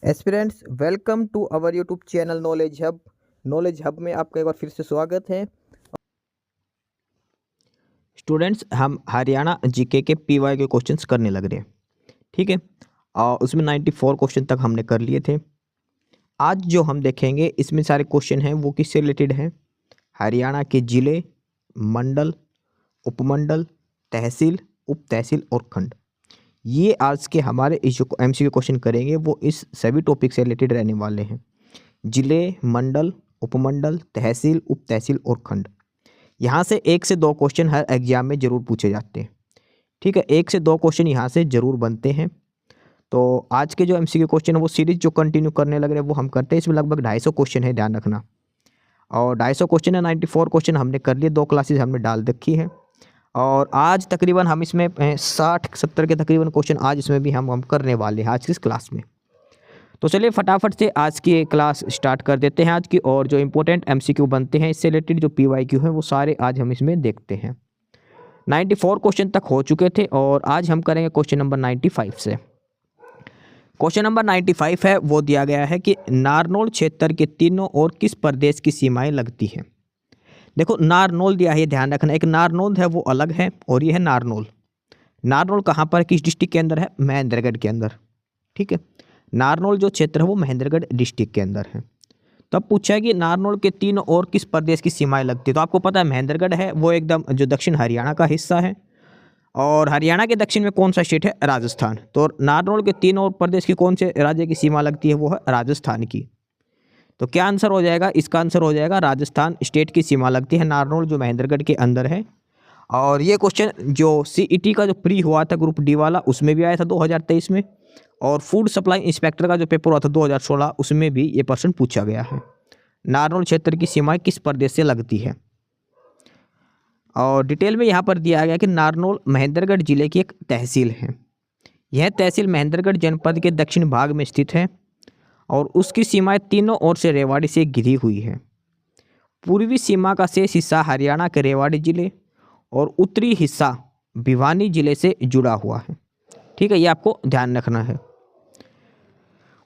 Aspirants welcome to our YouTube channel knowledge hub में आपका एक बार फिर से स्वागत है। स्टूडेंट्स, हम हरियाणा जीके के पीवाई के क्वेश्चंस करने लग रहे हैं। ठीक है, और उसमें 94 क्वेश्चन तक हमने कर लिए थे। आज जो हम देखेंगे इसमें सारे क्वेश्चन हैं वो किससे रिलेटेड हैं? हरियाणा के जिले, मंडल, उपमंडल, तहसील, उप तहसील और खंड। ये आज के हमारे इस जो एमसीक्यू क्वेश्चन करेंगे वो इस सभी टॉपिक से रिलेटेड रहने वाले हैं। जिले, मंडल, उपमंडल, तहसील, उप तहसील और खंड। यहाँ से 1 से 2 क्वेश्चन हर एग्जाम में ज़रूर पूछे जाते हैं। ठीक है, 1 से 2 क्वेश्चन यहाँ से ज़रूर बनते हैं। तो आज के जो एमसीक्यू क्वेश्चन है वो सीरीज जो कंटिन्यू करने लग रहे हैं वो हम करते हैं। इसमें लगभग 250 क्वेश्चन है, ध्यान रखना। और 250 क्वेश्चन है, 94 क्वेश्चन हमने कर लिए, 2 क्लासेज हमने डाल रखी है। और आज तकरीबन हम इसमें 60-70 के तकरीबन क्वेश्चन आज इसमें भी हम करने वाले हैं आज की इस क्लास में। तो चलिए फटाफट से आज की क्लास स्टार्ट कर देते हैं आज की। और जो इम्पोर्टेंट एमसीक्यू बनते हैं इससे रिलेटेड जो पीवाईक्यू हैं वो सारे आज हम इसमें देखते हैं। 94 क्वेश्चन तक हो चुके थे और आज हम करेंगे क्वेश्चन नंबर 95 से। क्वेश्चन नंबर 95 है, वो दिया गया है कि नारनौल क्षेत्र के तीनों ओर किस प्रदेश की सीमाएं लगती हैं? देखो, नारनौल दिया है, ये ध्यान रखना। एक नारनौल है वो अलग है और ये है नारनौल। नारनौल कहाँ पर, किस डिस्ट्रिक्ट के अंदर है? महेंद्रगढ़ के अंदर। ठीक है, नारनौल जो क्षेत्र है वो महेंद्रगढ़ डिस्ट्रिक्ट के अंदर है। तो अब पूछा है कि नारनौल के तीनों ओर किस प्रदेश की सीमाएं लगती है। तो आपको पता है महेंद्रगढ़ है वो एकदम जो दक्षिण हरियाणा का हिस्सा है, और हरियाणा के दक्षिण में कौन सा स्टेट है? राजस्थान। तो नारनौल के तीनों ओर प्रदेश की कौन से राज्य की सीमा लगती है? वो है राजस्थान की। तो क्या आंसर हो जाएगा? इसका आंसर हो जाएगा राजस्थान स्टेट की सीमा लगती है नारनौल, जो महेंद्रगढ़ के अंदर है। और ये क्वेश्चन जो सीईटी का जो प्री हुआ था ग्रुप डी वाला उसमें भी आया था 2023 में, और फूड सप्लाई इंस्पेक्टर का जो पेपर हुआ था 2016 उसमें भी ये प्रश्न पूछा गया है। नारनौल क्षेत्र की सीमाएं किस प्रदेश से लगती है? और डिटेल में यहाँ पर दिया गया कि नारनौल महेंद्रगढ़ जिले की एक तहसील है। यह तहसील महेंद्रगढ़ जनपद के दक्षिण भाग में स्थित है और उसकी सीमाएं तीनों ओर से रेवाड़ी से घिरी हुई है। पूर्वी सीमा का शेष हिस्सा हरियाणा के रेवाड़ी जिले और उत्तरी हिस्सा भिवानी जिले से जुड़ा हुआ है। ठीक है, ये आपको ध्यान रखना है।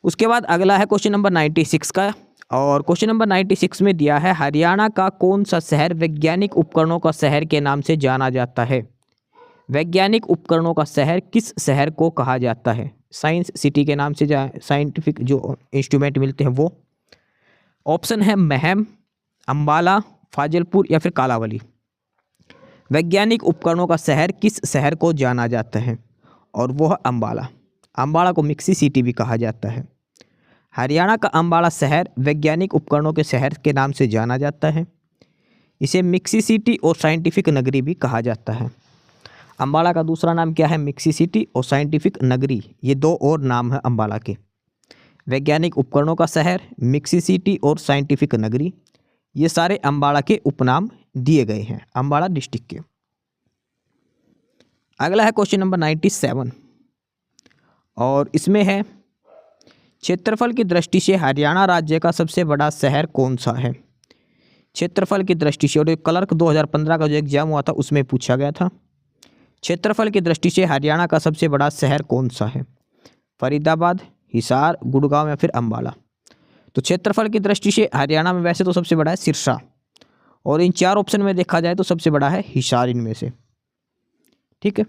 उसके बाद अगला है क्वेश्चन नंबर 96 का। और क्वेश्चन नंबर 96 में दिया है हरियाणा का कौन सा शहर वैज्ञानिक उपकरणों का शहर के नाम से जाना जाता है? वैज्ञानिक उपकरणों का शहर किस शहर को कहा जाता है? साइंस सिटी के नाम से साइंटिफिक जो इंस्ट्रूमेंट मिलते हैं वो। ऑप्शन है महम, अंबाला, फाजिलपुर या फिर कालावली। वैज्ञानिक उपकरणों का शहर किस शहर को जाना जाता है? और वो है अंबाला। अंबाला को मिक्सी सिटी भी कहा जाता है। हरियाणा का अंबाला शहर वैज्ञानिक उपकरणों के शहर के नाम से जाना जाता है। इसे मिक्सी सिटी और साइंटिफिक नगरी भी कहा जाता है। अंबाला का दूसरा नाम क्या है? मिक्सी सिटी और साइंटिफिक नगरी, ये 2 और नाम है अंबाला के। वैज्ञानिक उपकरणों का शहर, मिक्सी सिटी और साइंटिफिक नगरी, ये सारे अंबाला के उपनाम दिए गए हैं अंबाला डिस्ट्रिक्ट के। अगला है क्वेश्चन नंबर 97 और इसमें है क्षेत्रफल की दृष्टि से हरियाणा राज्य का सबसे बड़ा शहर कौन सा है? क्षेत्रफल की दृष्टि से, और ये क्लर्क 2015 का जो एग्जाम हुआ था उसमें पूछा गया था। क्षेत्रफल की दृष्टि से हरियाणा का सबसे बड़ा शहर कौन सा है? फरीदाबाद, हिसार, गुड़गांव या फिर अंबाला। तो क्षेत्रफल की दृष्टि से हरियाणा में वैसे तो सबसे बड़ा है सिरसा, और इन 4 ऑप्शन में देखा जाए तो सबसे बड़ा है हिसार इनमें से। ठीक है,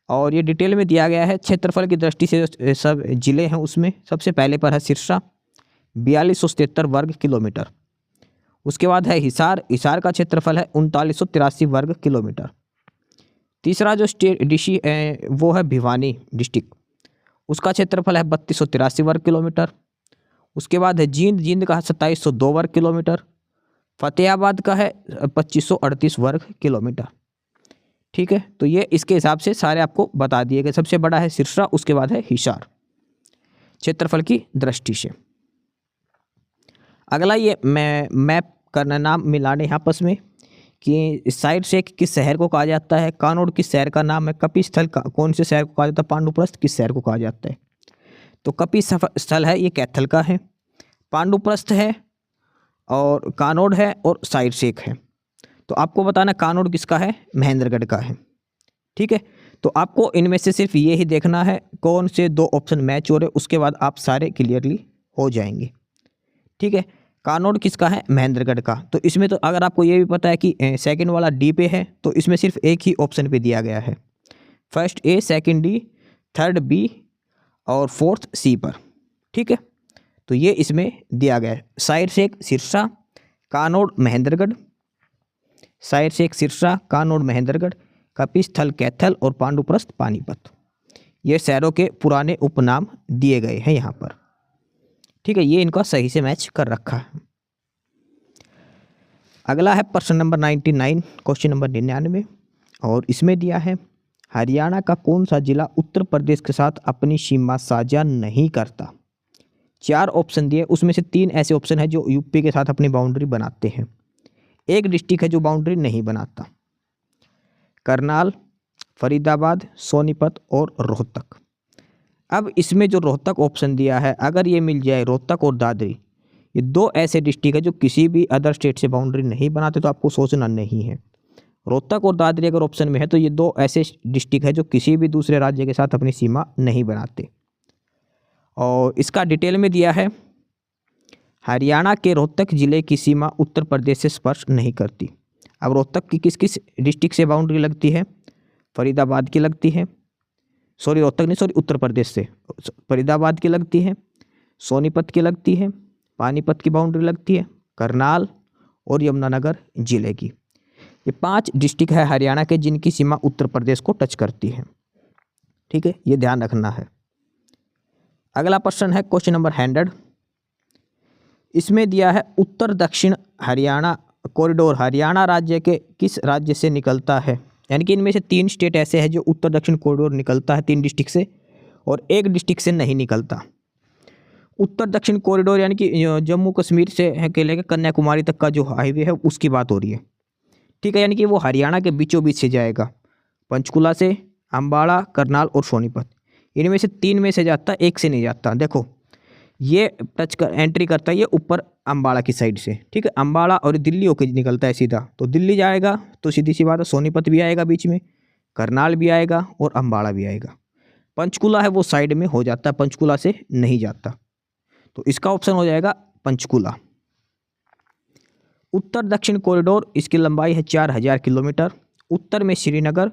और ये डिटेल में दिया गया है क्षेत्रफल की दृष्टि से सब जिले हैं उसमें सबसे पहले पर है सिरसा 4273 वर्ग किलोमीटर। उसके बाद है हिसार, हिसार का क्षेत्रफल है 3983 वर्ग किलोमीटर। तीसरा जो स्टेट डिशी वो है भिवानी डिस्ट्रिक्ट, उसका क्षेत्रफल है 3283 वर्ग किलोमीटर। उसके बाद है जींद, जींद का है 2702 वर्ग किलोमीटर। फतेहाबाद का है 2538 वर्ग किलोमीटर। ठीक है, तो ये इसके हिसाब से सारे आपको बता दिए गए। सबसे बड़ा है सिरसा, उसके बाद है हिसार क्षेत्रफल की दृष्टि से। अगला ये मैप करना, नाम मिलाने आपस में कि इस साइड से किस शहर को कहा जाता है। कानोड़ किस शहर का नाम है? कपि स्थल कौन से शहर को कहा जाता है? पांडुप्रस्थ किस शहर को कहा जाता है? तो कपि स्थल है ये कैथल का है, पांडुप्रस्थ है और कानोड़ है और साइड से एक है। तो आपको बताना कानोड़ किसका है? महेंद्रगढ़ का है। ठीक है, तो आपको इनमें से सिर्फ ये ही देखना है कौन से 2 ऑप्शन मैच हो रहे, उसके बाद आप सारे क्लियरली हो जाएंगे। ठीक है, कानोड किसका है? महेंद्रगढ़ का। तो इसमें तो अगर आपको ये भी पता है कि सेकंड वाला डी पे है, तो इसमें सिर्फ एक ही ऑप्शन पे दिया गया है, first A, second D, third B और फोर्थ सी पर। ठीक है, तो ये इसमें दिया गया है। साइड से एक सिरसा, कानोड, महेंद्रगढ़, साइड से एक सिरसा, कानोड, महेंद्रगढ़, कपिस्थल कैथल और पांडुप्रस्थ पानीपत, ये शहरों के पुराने उपनाम दिए गए हैं यहाँ पर। ठीक है, ये इनका सही से मैच कर रखा है। अगला है प्रश्न नंबर 99, क्वेश्चन नंबर 99, और इसमें दिया है हरियाणा का कौन सा जिला उत्तर प्रदेश के साथ अपनी सीमा साझा नहीं करता? 4 ऑप्शन दिए, उसमें से 3 ऐसे ऑप्शन है जो यूपी के साथ अपनी बाउंड्री बनाते हैं, एक डिस्ट्रिक्ट है जो बाउंड्री नहीं बनाता, करनाल, फरीदाबाद, सोनीपत और रोहतक। अब इसमें जो रोहतक ऑप्शन दिया है, अगर ये मिल जाए, रोहतक और दादरी, ये 2 ऐसे डिस्ट्रिक्ट है जो किसी भी अदर स्टेट से बाउंड्री नहीं बनाते, तो आपको सोचना नहीं है। रोहतक और दादरी अगर ऑप्शन में है तो ये 2 ऐसे डिस्ट्रिक्ट है जो किसी भी दूसरे राज्य के साथ अपनी सीमा नहीं बनाते। और इसका डिटेल में दिया है, हरियाणा के रोहतक जिले की सीमा उत्तर प्रदेश से स्पर्श नहीं करती। अब रोहतक की किस किस डिस्ट्रिक्ट से बाउंड्री लगती है? फरीदाबाद की लगती है, सॉरी रोहतक नहीं, सॉरी उत्तर प्रदेश से फरीदाबाद की लगती है, सोनीपत की लगती है, पानीपत की बाउंड्री लगती है, करनाल और यमुनानगर जिले की। ये 5 डिस्ट्रिक्ट है हरियाणा के जिनकी सीमा उत्तर प्रदेश को टच करती है। ठीक है, ये ध्यान रखना है। अगला प्रश्न है क्वेश्चन नंबर 100, इसमें दिया है उत्तर दक्षिण हरियाणा कॉरिडोर हरियाणा राज्य के किस राज्य से निकलता है? यानी कि इनमें से 3 स्टेट ऐसे हैं जो उत्तर दक्षिण कॉरिडोर निकलता है 3 डिस्ट्रिक्ट से, और एक डिस्ट्रिक्ट से नहीं निकलता। उत्तर दक्षिण कॉरिडोर यानी कि जम्मू कश्मीर से है के लेकर कन्याकुमारी तक का जो हाईवे है उसकी बात हो रही है। ठीक है, यानी कि वो हरियाणा के बीचों बीच से जाएगा, पंचकुला से, अम्बाड़ा, करनाल और सोनीपत, इनमें से 3 में से जाता है, एक से नहीं जाता। देखो ये एंट्री करता है ये ऊपर अम्बाड़ा की साइड से। ठीक है, अम्बाड़ा और दिल्ली होकर निकलता है सीधा, तो दिल्ली जाएगा तो सीधी सी बात है सोनीपत भी आएगा बीच में, करनाल भी आएगा और अम्बाड़ा भी आएगा। पंचकुला है वो साइड में हो जाता है, पंचकुला से नहीं जाता, तो इसका ऑप्शन हो जाएगा पंचकुला। उत्तर दक्षिण कॉरिडोर, इसकी लंबाई है 4000 किलोमीटर, उत्तर में श्रीनगर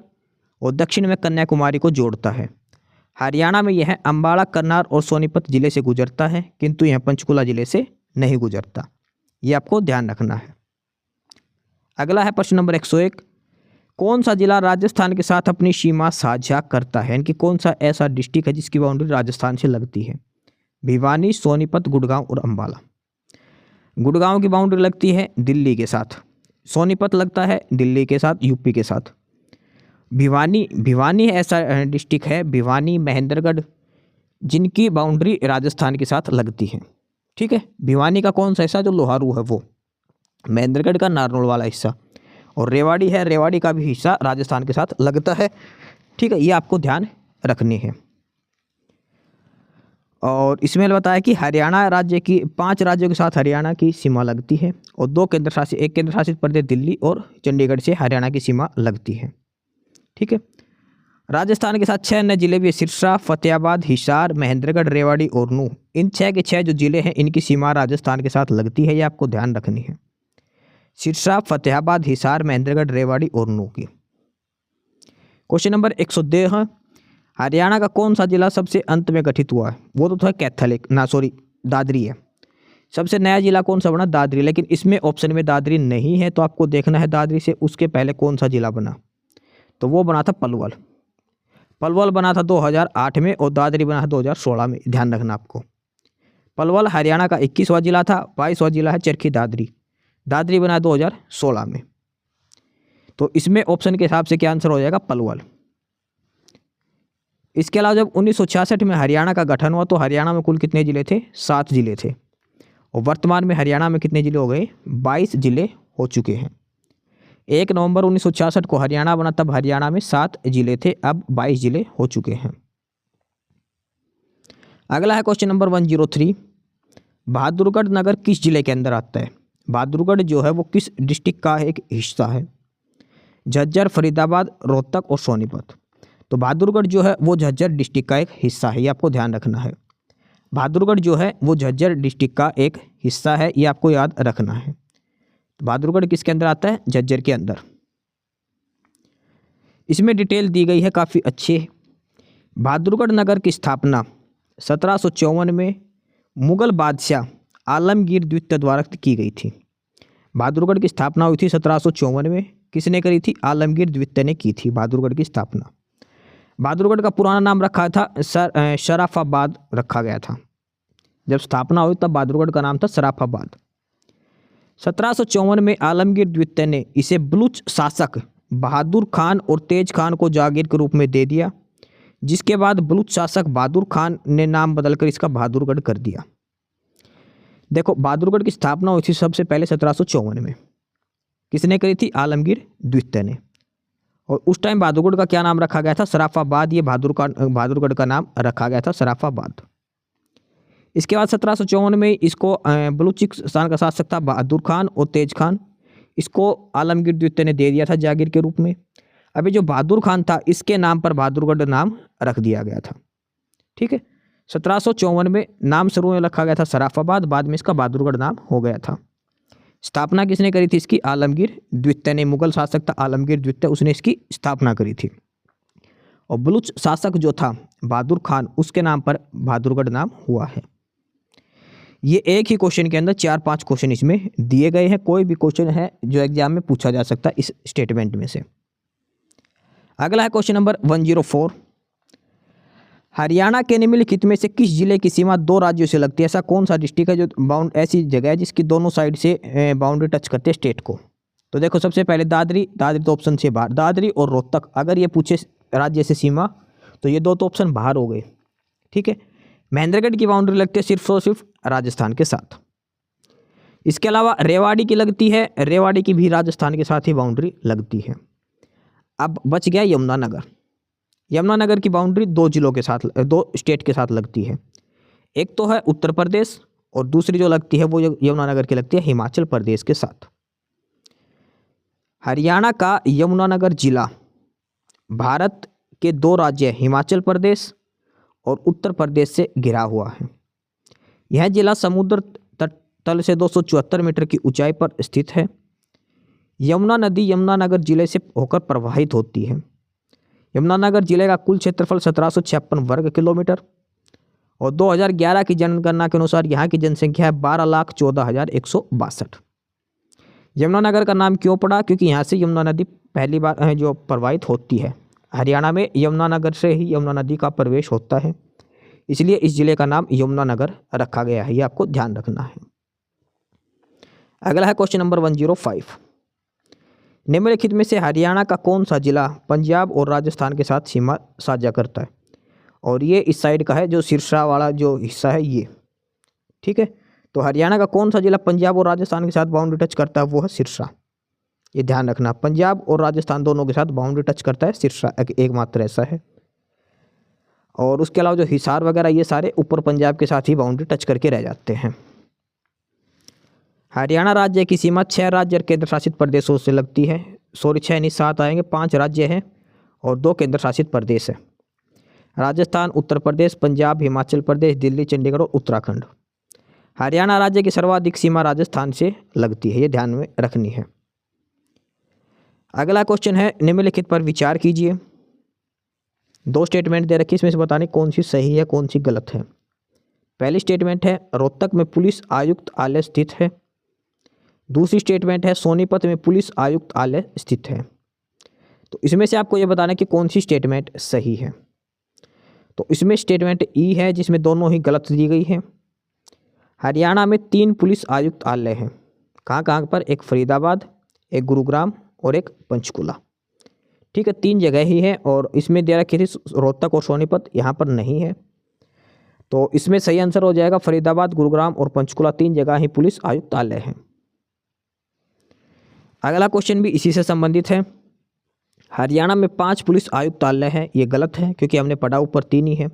और दक्षिण में कन्याकुमारी को जोड़ता है। हरियाणा में यह अम्बाड़ा, करनाल और सोनीपत जिले से गुजरता है, किंतु यह पंचकुला जिले से नहीं गुजरता, ये आपको ध्यान रखना है। अगला है प्रश्न नंबर 101, कौन सा जिला राजस्थान के साथ अपनी सीमा साझा करता है? यानी कि कौन सा ऐसा डिस्ट्रिक्ट है जिसकी बाउंड्री राजस्थान से लगती है? भिवानी, सोनीपत, गुड़गांव और अम्बाला। गुड़गांव की बाउंड्री लगती है दिल्ली के साथ, सोनीपत लगता है दिल्ली के साथ, यूपी के साथ। भिवानी ऐसा डिस्ट्रिक्ट है, भिवानी, महेंद्रगढ़, जिनकी बाउंड्री राजस्थान के साथ लगती है। ठीक है, भिवानी का कौन सा हिस्सा जो लोहारू है वो, महेंद्रगढ़ का नारनौल वाला हिस्सा, और रेवाड़ी है, रेवाड़ी का भी हिस्सा राजस्थान के साथ लगता है। ठीक है, ये आपको ध्यान रखनी है। और इसमें बताया कि हरियाणा राज्य की 5 राज्यों के साथ हरियाणा की सीमा लगती है, और 2 एक केंद्र शासित प्रदेश दिल्ली और चंडीगढ़ से हरियाणा की सीमा लगती है। ठीक है, राजस्थान के साथ 6 अन्य जिले भी, सिरसा, फतेहाबाद, हिसार, महेंद्रगढ़, रेवाड़ी और नूह। इन 6 के 6 जो जिले हैं इनकी सीमा राजस्थान के साथ लगती है, ये आपको ध्यान रखनी है। सिरसा, फतेहाबाद, हिसार, महेंद्रगढ़, रेवाड़ी और नूह की। क्वेश्चन नंबर 102, हरियाणा का कौन सा जिला सबसे अंत में गठित हुआ है? वो तो था कैथल, दादरी है। सबसे नया जिला कौन सा बना? दादरी। लेकिन इसमें ऑप्शन में दादरी नहीं है, तो आपको देखना है दादरी से उसके पहले कौन सा जिला बना, तो वो बना था पलवल। पलवल बना था 2008 में और दादरी बना था 2016 में, ध्यान रखना आपको। पलवल हरियाणा का 21वां जिला था, 22वां जिला है चरखी दादरी। दादरी बना 2016 में, तो इसमें ऑप्शन के हिसाब से क्या आंसर हो जाएगा? पलवल। इसके अलावा जब 1966 में हरियाणा का गठन हुआ तो हरियाणा में कुल कितने जिले थे? 7 जिले थे, और वर्तमान में हरियाणा में कितने जिले हो गए? 22 जिले हो चुके हैं। 1 नवंबर 1966 को हरियाणा बना, तब हरियाणा में 7 जिले थे, अब 22 जिले हो चुके हैं। अगला है क्वेश्चन नंबर 103, बहादुरगढ़ नगर किस जिले के अंदर आता है? बहादुरगढ़ जो है वो किस डिस्ट्रिक्ट का एक हिस्सा है? झज्जर, फरीदाबाद, रोहतक और सोनीपत। तो बहादुरगढ़ जो है वो झज्जर डिस्ट्रिक्ट का एक हिस्सा है, ये आपको ध्यान रखना है। बहादुरगढ़ जो है वो झज्जर डिस्ट्रिक्ट का एक हिस्सा है, ये आपको याद रखना है। तो बहादुरगढ़ किसके अंदर आता है? झज्जर के अंदर। इसमें डिटेल दी गई है काफ़ी अच्छी। बहादुरगढ़ नगर की स्थापना 1754 में मुगल बादशाह आलमगीर द्वितीय द्वारा की गई थी। बहादुरगढ़ की स्थापना हुई थी 1754 में। किसने करी थी? आलमगीर द्वितीय ने की थी बहादुरगढ़ की स्थापना। बहादुरगढ़ का पुराना नाम रखा था शराफाबाद रखा गया था। जब स्थापना हुई तब बहादुरगढ़ का नाम था शराफाबाद। 1754 में आलमगीर द्वितीय ने इसे बलूच शासक बहादुर खान और तेज खान को जागीर के रूप में दे दिया, जिसके बाद बलूच शासक बहादुर खान ने नाम बदलकर इसका बहादुरगढ़ कर दिया। देखो, बहादुरगढ़ की स्थापना हुई थी सबसे पहले 1754 में। किसने करी थी? आलमगीर द्वितीय ने। और उस टाइम बहादुरगढ़ का क्या नाम रखा गया था? शराफाबाद। ये बहादुरगढ़ का नाम रखा गया था शराफाबाद। इसके बाद 1754 में इसको बलूचिस्तान का शासक था बहादुर खान और तेज खान, इसको आलमगीर द्वितीय ने दे दिया था जागीर के रूप में। अभी जो बहादुर खान था इसके नाम पर बहादुरगढ़ नाम रख दिया गया था। ठीक है, 1754 में नाम शुरू में रखा गया था शराफाबाद, बाद में इसका बहादुरगढ़ नाम हो गया था। स्थापना किसने करी थी इसकी? आलमगीर द्वितीय ने। मुगल शासक था आलमगीर द्वितीय, उसने इसकी स्थापना करी थी। और बलूच शासक जो था बहादुर खान, उसके नाम पर बहादुरगढ़ नाम हुआ है। ये एक ही क्वेश्चन के अंदर 4-5 क्वेश्चन इसमें दिए गए हैं। कोई भी क्वेश्चन है जो एग्जाम में पूछा जा सकता है इस स्टेटमेंट में से। अगला है क्वेश्चन नंबर 104। हरियाणा के निम्नलिखित में से किस जिले की सीमा 2 राज्यों से लगती है? ऐसा कौन सा डिस्ट्रिक्ट है जो ऐसी जगह है जिसकी दोनों साइड से बाउंड्री टच करते हैं स्टेट को? तो देखो, सबसे पहले दादरी तो ऑप्शन से बाहर। दादरी और रोहतक अगर ये पूछे राज्य से सीमा, तो ये 2 तो ऑप्शन बाहर हो गए। ठीक है, महेंद्रगढ़ की बाउंड्री लगती है सिर्फ और सिर्फ राजस्थान के साथ। इसके अलावा रेवाड़ी की लगती है, रेवाड़ी की भी राजस्थान के साथ ही बाउंड्री लगती है। अब बच गया यमुनानगर। यमुनानगर की बाउंड्री 2 जिलों के साथ, 2 स्टेट के साथ लगती है। एक तो है उत्तर प्रदेश और दूसरी जो लगती है वो यमुनानगर की लगती है हिमाचल प्रदेश के साथ। हरियाणा का यमुनानगर जिला भारत के 2 राज्य हिमाचल प्रदेश और उत्तर प्रदेश से घिरा हुआ है। यह जिला समुद्र तल से 274 मीटर की ऊंचाई पर स्थित है। यमुना नदी यमुनानगर जिले से होकर प्रवाहित होती है। यमुनानगर जिले का कुल क्षेत्रफल 1756 वर्ग किलोमीटर और 2011 की जनगणना के अनुसार यहाँ की जनसंख्या है 12,14,162। यमुनानगर का नाम क्यों पड़ा? क्योंकि यहाँ से यमुना नदी पहली बार जो प्रवाहित होती है। हरियाणा में यमुनानगर से ही यमुना नदी का प्रवेश होता है, इसलिए इस जिले का नाम यमुनानगर रखा गया है। ये आपको ध्यान रखना है। अगला है क्वेश्चन नंबर 105। निम्नलिखित में से हरियाणा का कौन सा जिला पंजाब और राजस्थान के साथ सीमा साझा करता है? और ये इस साइड का है, जो सिरसा वाला जो हिस्सा है ये। ठीक है, तो हरियाणा का कौन सा जिला पंजाब और राजस्थान के साथ बाउंड्री टच करता है? वो है सिरसा। ये ध्यान रखना, पंजाब और राजस्थान दोनों के साथ बाउंड्री टच करता है सिरसा, एकमात्र ऐसा है। और उसके अलावा जो हिसार वगैरह ये सारे ऊपर पंजाब के साथ ही बाउंड्री टच करके रह जाते हैं। हरियाणा राज्य की सीमा 6 राज्य और केंद्र शासित प्रदेशों से लगती है। 6 नहीं 7 आएंगे, 5 राज्य हैं और 2 केंद्र शासित प्रदेश है। राजस्थान, उत्तर प्रदेश, पंजाब, हिमाचल प्रदेश, दिल्ली, चंडीगढ़ और उत्तराखंड। हरियाणा राज्य की सर्वाधिक सीमा राजस्थान से लगती है, ये ध्यान में रखनी है। अगला क्वेश्चन है, निम्नलिखित पर विचार कीजिए। 2 स्टेटमेंट दे रखी, इसमें से बताने कौन सी सही है कौन सी गलत है। पहली स्टेटमेंट है रोहतक में पुलिस आयुक्त आलय स्थित है। दूसरी स्टेटमेंट है सोनीपत में पुलिस आयुक्त आलय स्थित है। तो इसमें से आपको ये बताना कि कौन सी स्टेटमेंट सही है। तो इसमें स्टेटमेंट ई है, जिसमें दोनों ही गलत दी गई है। हरियाणा में 3 पुलिस आयुक्त आलय हैं। कहाँ कहाँ पर? एक फरीदाबाद, एक गुरुग्राम और एक पंचकुला। ठीक है, 3 जगह ही है और इसमें दे रखी थी रोहतक और सोनीपत, यहाँ पर नहीं है। तो इसमें सही आंसर हो जाएगा फरीदाबाद, गुरुग्राम और पंचकुला, 3 जगह ही पुलिस आयुक्त आलय हैं। अगला क्वेश्चन भी इसी से संबंधित है। हरियाणा में 5 पुलिस आयुक्तालय हैं, ये गलत है क्योंकि हमने पढ़ा ऊपर 3 ही है,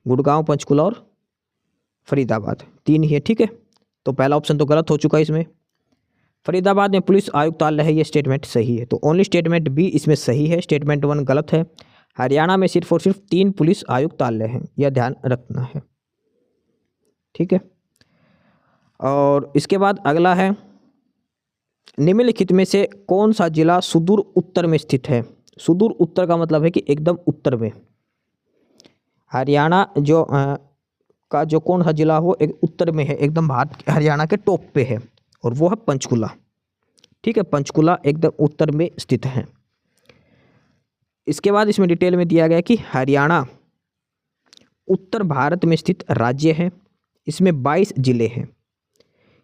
गुड़गांव, पंचकुला और फरीदाबाद 3 ही है। ठीक है, तो पहला ऑप्शन तो गलत हो चुका है। इसमें फरीदाबाद में पुलिस आयुक्तालय है, ये स्टेटमेंट सही है। तो ओनली स्टेटमेंट बी इसमें सही है, स्टेटमेंट 1 गलत है। हरियाणा में सिर्फ और सिर्फ 3 पुलिस आयुक्तालय हैं, यह ध्यान रखना है। ठीक है, और इसके बाद अगला है, निम्नलिखित में से कौन सा जिला सुदूर उत्तर में स्थित है? सुदूर उत्तर का मतलब है कि एकदम उत्तर में। हरियाणा का जो कौन सा जिला हो एक उत्तर में है, एकदम भारत के हरियाणा के टॉप पे है, और वो है पंचकुला। ठीक है, पंचकुला एकदम उत्तर में स्थित है। इसके बाद इसमें डिटेल में दिया गया कि हरियाणा उत्तर भारत में स्थित राज्य है। इसमें 22 जिले हैं।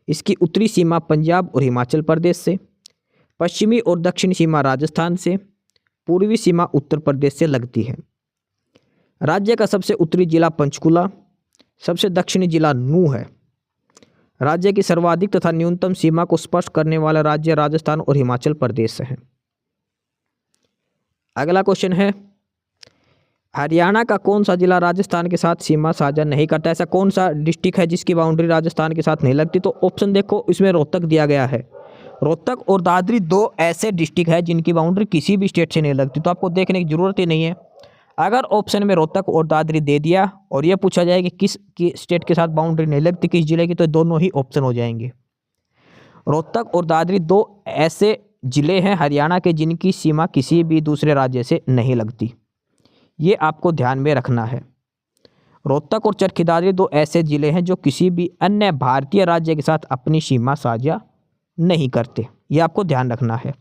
इसकी उत्तरी सीमा पंजाब और हिमाचल प्रदेश से, पश्चिमी और दक्षिणी सीमा राजस्थान से, पूर्वी सीमा उत्तर प्रदेश से लगती है। राज्य का सबसे उत्तरी जिला पंचकुला, सबसे दक्षिणी जिला नूह है। राज्य की सर्वाधिक तथा न्यूनतम सीमा को स्पर्श करने वाला राज्य राजस्थान और हिमाचल प्रदेश है। अगला क्वेश्चन है, हरियाणा का कौन सा जिला राजस्थान के साथ सीमा साझा नहीं करता? ऐसा कौन सा डिस्ट्रिक्ट है जिसकी बाउंड्री राजस्थान के साथ नहीं लगती? तो ऑप्शन देखो, इसमें रोहतक दिया गया है। रोहतक और दादरी 2 ऐसे डिस्ट्रिक्ट है जिनकी बाउंड्री किसी भी स्टेट से नहीं लगती, तो आपको देखने की जरूरत ही नहीं है। अगर ऑप्शन में रोहतक और दादरी दे दिया और ये पूछा जाए कि किस स्टेट के साथ बाउंड्री नहीं लगती, किस जिले की, तो दोनों ही ऑप्शन हो जाएंगे। रोहतक और दादरी 2 ऐसे जिले हैं हरियाणा के जिनकी सीमा किसी भी दूसरे राज्य से नहीं लगती, ये आपको ध्यान में रखना है। रोहतक और चरखी दादरी 2 ऐसे जिले हैं जो किसी भी अन्य भारतीय राज्य के साथ अपनी सीमा साझा नहीं करते, ये आपको ध्यान रखना है।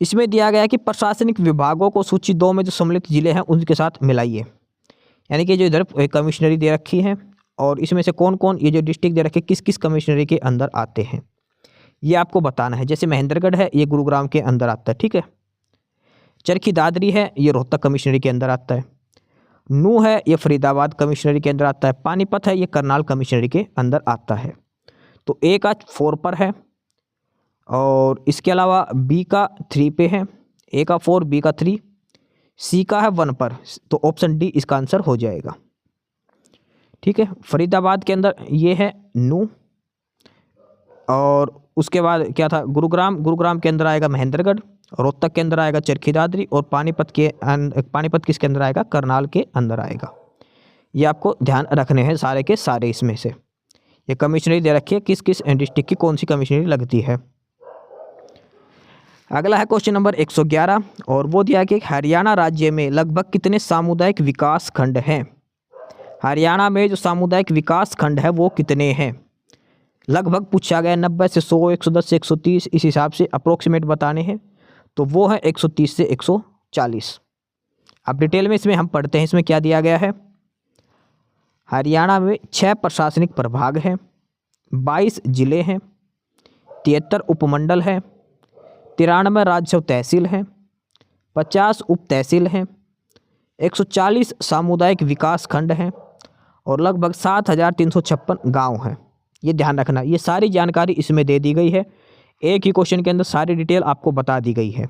इसमें दिया गया है कि प्रशासनिक विभागों को सूची 2 में जो सम्मिलित जिले हैं उनके साथ मिलाइए। यानी कि जो इधर कमिश्नरी दे रखी है और इसमें से कौन कौन ये जो डिस्ट्रिक्ट दे रखे किस किस कमिश्नरी के अंदर आते हैं, ये आपको बताना है। जैसे महेंद्रगढ़ है, ये गुरुग्राम के अंदर आता है। ठीक है, चरखी दादरी है, ये रोहतक कमिश्नरी के अंदर आता है। नूह है, ये फरीदाबाद कमिश्नरी के अंदर आता है। पानीपत है, ये करनाल कमिश्नरी के अंदर आता है। तो ए का 4 पर है और इसके अलावा बी का 3 पे है। ए का 4, बी का 3, सी का है 1 पर। तो ऑप्शन डी इसका आंसर हो जाएगा। ठीक है, फरीदाबाद के अंदर ये है नूह, और उसके बाद क्या था, गुरुग्राम के अंदर आएगा महेंद्रगढ़, रोहतक के अंदर आएगा चरखी दादरी, और पानीपत किसके अंदर आएगा, करनाल के अंदर आएगा। ये आपको ध्यान रखने हैं सारे के सारे। इसमें से ये कमिश्नरी दे रखी है किस किस डिस्ट्रिक्ट की कौन सी कमिश्नरी लगती है। अगला है क्वेश्चन नंबर 111, और वो दिया कि हरियाणा राज्य में लगभग कितने सामुदायिक विकास खंड हैं? हरियाणा में जो सामुदायिक विकास खंड है वो कितने हैं? लगभग पूछा गया, 90 से 100, 110 से 130, इस हिसाब से अप्रोक्सीमेट बताने हैं। तो वो है 130 से 140। अब डिटेल में इसमें हम पढ़ते हैं, इसमें क्या दिया गया है। हरियाणा में 6 प्रशासनिक प्रभाग हैं, 22 जिले हैं, 73 उपमंडल हैं, 93 राज्य तहसील हैं, 50 उप तहसील हैं, 140 सामुदायिक विकास खंड हैं, और लगभग 7356 गांव हैं। ये ध्यान रखना, ये सारी जानकारी इसमें दे दी गई है। एक ही क्वेश्चन के अंदर सारी डिटेल आपको बता दी गई है।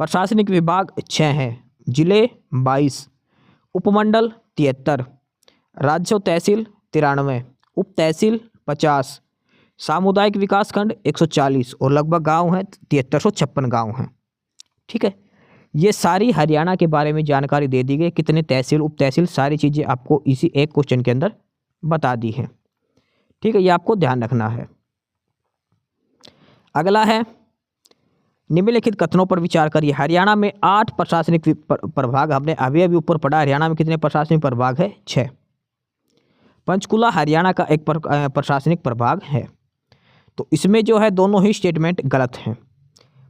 प्रशासनिक विभाग 6 हैं, जिले 22, उपमंडल 73, राज्य तहसील 93, उप तहसील 50, सामुदायिक विकास खंड 140, और लगभग गांव हैं 7356 गांव हैं। ठीक है, ये सारी हरियाणा के बारे में जानकारी दे दी गई, कितने तहसील उप तहसील, सारी चीज़ें आपको इसी एक क्वेश्चन के अंदर बता दी हैं। ठीक है, ये आपको ध्यान रखना है। अगला है, निम्नलिखित कथनों पर विचार करिए। हरियाणा में 8 प्रशासनिक प्रभाग, हमने अभी ऊपर पढ़ा। हरियाणा में कितने प्रशासनिक प्रभाग है? 6। पंचकुला हरियाणा का एक प्रशासनिक प्रभाग है। तो इसमें जो है दोनों ही स्टेटमेंट गलत हैं।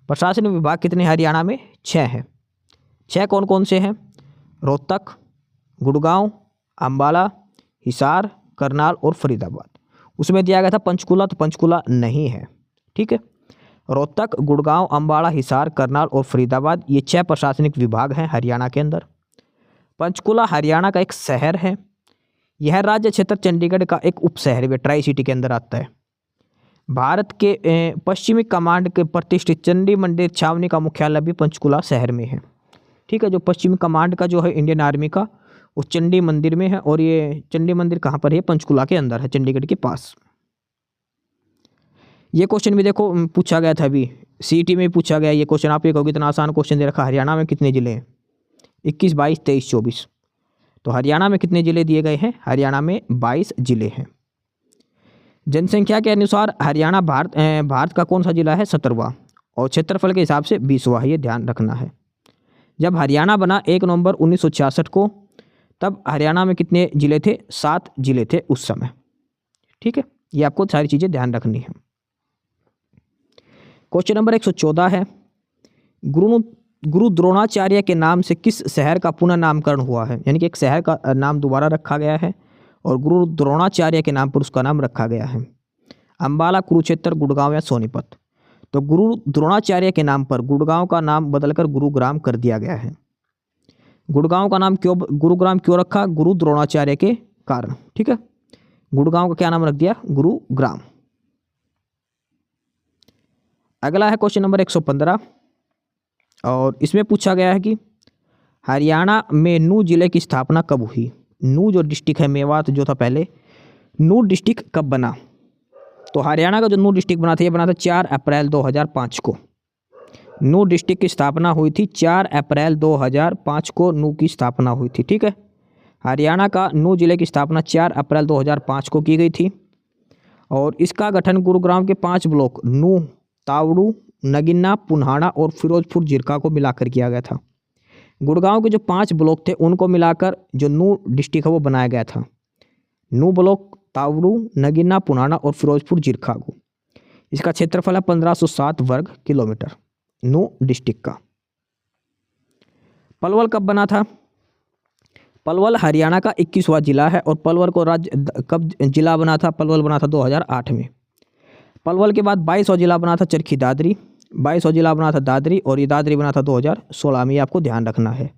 प्रशासनिक विभाग कितने हरियाणा में? 6 हैं। 6 कौन कौन से हैं? रोहतक, गुड़गांव, अंबाला, हिसार, करनाल और फरीदाबाद। उसमें दिया गया था पंचकुला, तो पंचकुला नहीं है। ठीक है, रोहतक, गुड़गांव, अंबाला, हिसार, करनाल और फरीदाबाद, ये 6 प्रशासनिक विभाग हैं हरियाणा के अंदर। पंचकुला हरियाणा का एक शहर है। यह राज्य क्षेत्र चंडीगढ़ का एक उप शहर है, ट्राई सिटी के अंदर आता है। भारत के पश्चिमी कमांड के प्रतिष्ठित चंडी मंदिर छावनी का मुख्यालय भी पंचकुला शहर में है। ठीक है, जो पश्चिमी कमांड का जो है इंडियन आर्मी का, उस चंडी मंदिर में है। और ये चंडी मंदिर कहाँ पर है? पंचकुला के अंदर है, चंडीगढ़ के पास। ये क्वेश्चन भी देखो पूछा गया था, अभी सीईटी में पूछा गया ये क्वेश्चन। आप ये कहोगे इतना आसान क्वेश्चन दे रखा, हरियाणा में कितने ज़िले हैं? 21, 22, 23, 24। तो हरियाणा में कितने ज़िले दिए गए हैं? हरियाणा में 22 ज़िले हैं। जनसंख्या के अनुसार हरियाणा भारत का कौन सा जिला है? 17वां, और क्षेत्रफल के हिसाब से 20वां है, ये ध्यान रखना है। जब हरियाणा बना 1 नवंबर 1966 को, तब हरियाणा में कितने ज़िले थे? 7 ज़िले थे उस समय। ठीक है, ये आपको सारी चीज़ें ध्यान रखनी है। क्वेश्चन नंबर 114 है, गुरु द्रोणाचार्य के नाम से किस शहर का पुनः नामकरण हुआ है? यानी कि एक शहर का नाम दोबारा रखा गया है और गुरु द्रोणाचार्य के नाम पर उसका नाम रखा गया है। अंबाला, कुरुक्षेत्र, गुड़गांव या सोनीपत? तो गुरु द्रोणाचार्य के नाम पर गुड़गांव का नाम बदलकर गुरुग्राम कर दिया गया है। गुड़गांव का नाम गुरुग्राम क्यों रखा? गुरु द्रोणाचार्य के कारण। ठीक है, गुड़गांव का क्या नाम रख दिया? गुरुग्राम। अगला है क्वेश्चन नंबर 115, और इसमें पूछा गया है कि हरियाणा में नूह जिले की स्थापना कब हुई? नूह जो डिस्ट्रिक्ट है, मेवात जो था पहले, नूह डिस्ट्रिक्ट कब बना? तो हरियाणा का जो नूह डिस्ट्रिक्ट बना था, ये बना था 4 अप्रैल 2005 को। नूह डिस्ट्रिक्ट की स्थापना हुई थी 4 अप्रैल 2005 को, नूह की स्थापना हुई थी। ठीक है, हरियाणा का नूह जिले की स्थापना 4 अप्रैल 2005 को की गई थी, और इसका गठन गुरुग्राम के 5 ब्लॉक नूह, तावड़ू, नगिन्ना, पुन्हाड़ा और फिरोजपुर जिरका को मिलाकर किया गया था। गुड़गांव के जो 5 ब्लॉक थे उनको मिलाकर जो नूह डिस्ट्रिक्ट है वो बनाया गया था। नूह ब्लॉक, तावड़ू, नगिन्ना, पुन्हाड़ा और फिरोजपुर जिरका को। इसका क्षेत्रफल है 1507 वर्ग किलोमीटर, नूह डिस्ट्रिक्ट का। पलवल कब बना था? पलवल हरियाणा का 21वां जिला है, और पलवल को राज्य कब जिला बना था? पलवल बना था 2008 में। पलवल के बाद 22वां जिला बना था चरखी दादरी, 22वां जिला बना था दादरी, और ये दादरी बना था 2016 में। ये आपको ध्यान रखना है,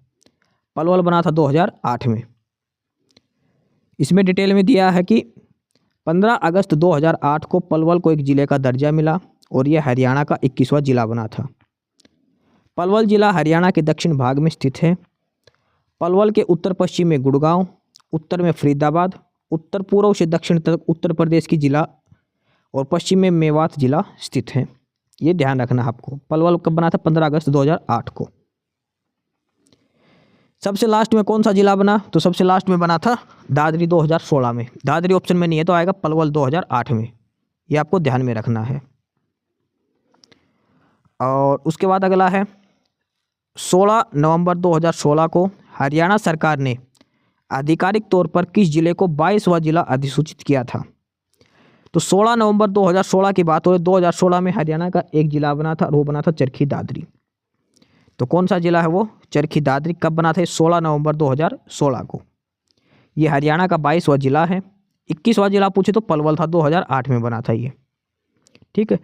पलवल बना था 2008 में। इसमें डिटेल में दिया है कि 15 अगस्त 2008 को पलवल को एक ज़िले का दर्जा मिला, और यह हरियाणा का 21वां जिला बना था। पलवल जिला हरियाणा के दक्षिण भाग में स्थित है। पलवल के उत्तर पश्चिम में गुड़गांव, उत्तर में फरीदाबाद, उत्तर पूर्व से दक्षिण तक उत्तर प्रदेश की जिला, और पश्चिम में मेवात जिला स्थित है। ये ध्यान रखना है आपको। पलवल कब बना था? 15 अगस्त 2008 को। सबसे लास्ट में कौन सा जिला बना? तो सबसे लास्ट में बना था दादरी 2016 में। दादरी ऑप्शन में नहीं है तो आएगा पलवल 2008 में। ये आपको ध्यान में रखना है। और उसके बाद अगला है 16 नवंबर 2016 को हरियाणा सरकार ने आधिकारिक तौर पर किस जिले को 22वां जिला अधिसूचित किया था? तो 16 नवंबर 2016 की बात हो रही है। 2016 में हरियाणा का एक जिला बना था, और वो बना था चरखी दादरी। तो कौन सा जिला है वो? चरखी दादरी। कब बना था? 16 नवंबर 2016 को। ये हरियाणा का 22वां जिला है। 21वां जिला पूछे तो पलवल था, 2008 में बना था ये। ठीक है,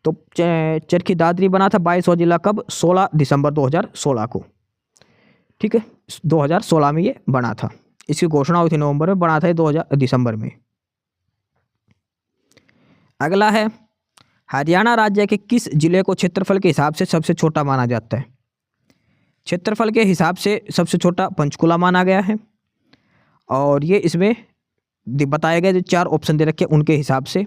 तो चरखी दादरी बना था 22वां जिला कब? 16 दिसंबर 2016 को। ठीक है, 2016 में ये बना था। इसकी घोषणा हुई थी नवंबर में, बना था 2000 दिसंबर में। अगला है हरियाणा राज्य के किस जिले को क्षेत्रफल के हिसाब से सबसे छोटा माना जाता है? क्षेत्रफल के हिसाब से सबसे छोटा पंचकुला माना गया है, और ये इसमें बताए गए जो 4 ऑप्शन दे रखे उनके हिसाब से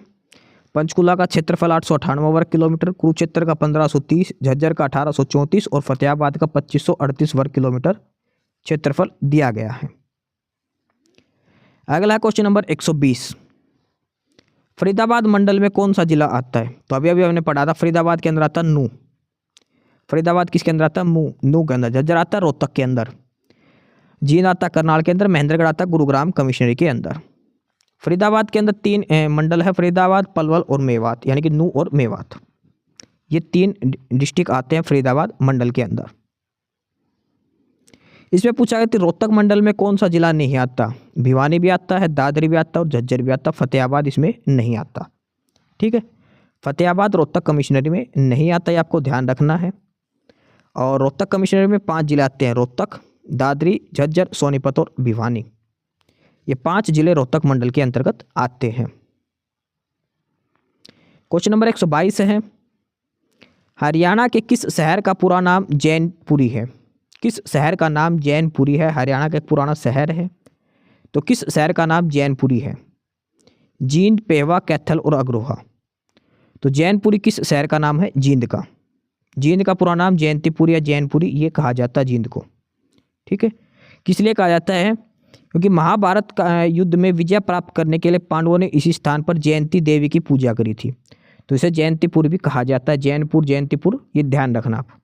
पंचकुला का क्षेत्रफल 898 वर्ग किलोमीटर, कुरुक्षेत्र का 1530, झज्जर का 1834 और फतेहाबाद का 2538 वर्ग किलोमीटर क्षेत्रफल दिया गया है। अगला क्वेश्चन नंबर 120, फरीदाबाद मंडल में कौन सा जिला आता है? तो अभी हमने पढ़ा था फरीदाबाद के अंदर आता है नूह। फरीदाबाद किसके अंदर आता है? नूह के अंदर। झज्जर आता है रोहतक के अंदर, जींद आता है करनाल के अंदर, महेंद्रगढ़ आता है गुरुग्राम कमिश्नरी के अंदर। फरीदाबाद के अंदर 3 मंडल है, फरीदाबाद, पलवल और मेवात, यानी कि नूह और मेवात। ये 3 डिस्ट्रिक्ट आते हैं फरीदाबाद मंडल के अंदर। इसमें पूछा गया कि रोहतक मंडल में कौन सा जिला नहीं आता? भिवानी भी आता है, दादरी भी आता है और झज्जर भी आता है। फतेहाबाद इसमें नहीं आता। ठीक है, फतेहाबाद रोहतक कमिश्नरी में नहीं आता, ये आपको ध्यान रखना है। और रोहतक कमिश्नरी में 5 जिले आते हैं, रोहतक, दादरी, झज्जर, सोनीपत और भिवानी। ये 5 जिले रोहतक मंडल के अंतर्गत आते हैं। क्वेश्चन नंबर 122 है, हरियाणा के किस शहर का पूरा नाम जैनपुरी है? किस शहर का नाम जैनपुरी है? हरियाणा का एक पुराना शहर है, तो किस शहर का नाम जैनपुरी है? जींद, पेहवा, कैथल और अग्रोहा। तो जैनपुरी किस शहर का नाम है? जींद का। जींद का पूरा नाम जयंतीपुर या जैनपुरी ये कहा जाता है जींद को। ठीक है, किस लिए कहा जाता है? क्योंकि महाभारत का युद्ध में विजय प्राप्त करने के लिए पांडवों ने इसी स्थान पर जयंती देवी की पूजा करी थी, तो इसे जयंतीपुर भी कहा जाता है। जैनपुर, जयंतीपुर, ये ध्यान रखना आप।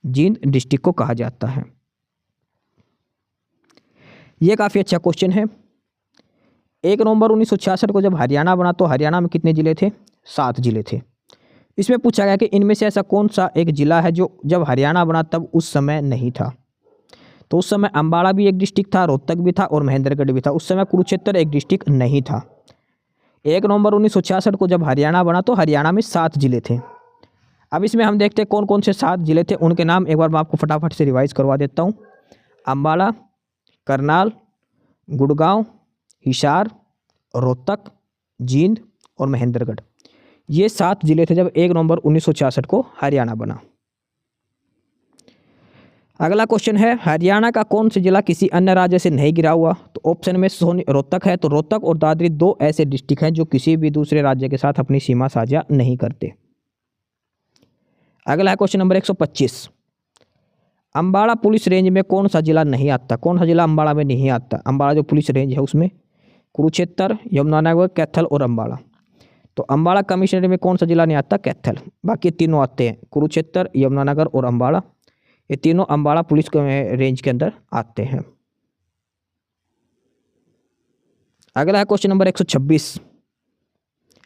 जींद डिस्ट्रिक्ट को कहा जाता है। ये काफ़ी अच्छा क्वेश्चन है। 1 नवंबर 1966 को जब हरियाणा बना तो हरियाणा में कितने जिले थे? 7 जिले थे। इसमें पूछा गया कि इनमें से ऐसा कौन सा एक जिला है जो जब हरियाणा बना तब उस समय नहीं था? तो उस समय अम्बाड़ा भी एक डिस्ट्रिक्ट था, रोहतक भी था और महेंद्रगढ़ भी था। उस समय कुरुक्षेत्र एक डिस्ट्रिक्ट नहीं था। 1 नवंबर 1966 को जब हरियाणा बना तो हरियाणा में 7 जिले थे। अब इसमें हम देखते हैं कौन कौन से 7 जिले थे, उनके नाम एक बार मैं आपको फटाफट से रिवाइज करवा देता हूँ। अम्बाड़ा, करनाल, गुड़गांव, हिसार, रोहतक, जींद और महेंद्रगढ़, ये 7 जिले थे जब 1 नवंबर 1966 को हरियाणा बना। अगला क्वेश्चन है, हरियाणा का कौन सा जिला किसी अन्य राज्य से नहीं घिरा हुआ? तो ऑप्शन में रोहतक है, तो रोहतक और दादरी 2 ऐसे डिस्ट्रिक्ट हैं जो किसी भी दूसरे राज्य के साथ अपनी सीमा साझा नहीं करते। अगला है question number 125, Ambada police range में कौन सा जिला नहीं आता? कौन सा जिला अम्बाड़ा में नहीं आता? अम्बाड़ा जो पुलिस रेंज है उसमें कुरुक्षेत्र, यमुनानगर, कैथल और अम्बाड़ा। तो अम्बाड़ा कमिश्नरी में कौन सा जिला नहीं आता? कैथल। बाकी तीनों आते हैं, कुरुक्षेत्र, यमुनानगर और अम्बाड़ा, ये तीनों अम्बाड़ा पुलिस रेंज के अंदर आते हैं। अगला है क्वेश्चन नंबर 126,